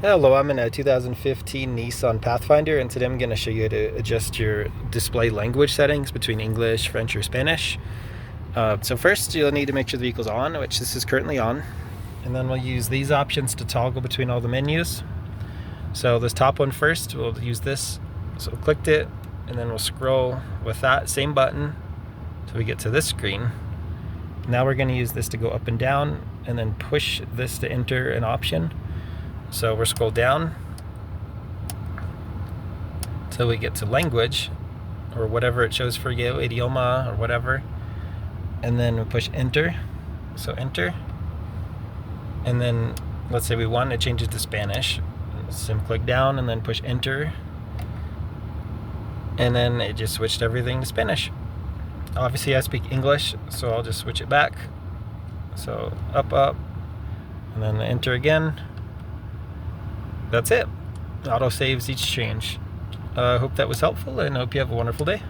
Hello, I'm in a 2015 Nissan Pathfinder, and today I'm going to show you how to adjust your display language settings between English, French, or Spanish. So first, you'll need to make sure the vehicle's on, which this is currently on, and then we'll use these options to toggle between all the menus. So this top one first, we'll use this. So clicked it, and then we'll scroll with that same button till we get to this screen. Now we're going to use this to go up and down, and then push this to enter an option. So we'll scroll down till we get to language, or whatever it shows for you, idioma or whatever, and then we push enter. So enter, and then let's say we want to change it to Spanish. So click down and then push enter, and then it just switched everything to Spanish. Obviously I speak English, so I'll just switch it back. So up, and then enter again. That's it. Auto saves each change. I hope that was helpful, and I hope you have a wonderful day.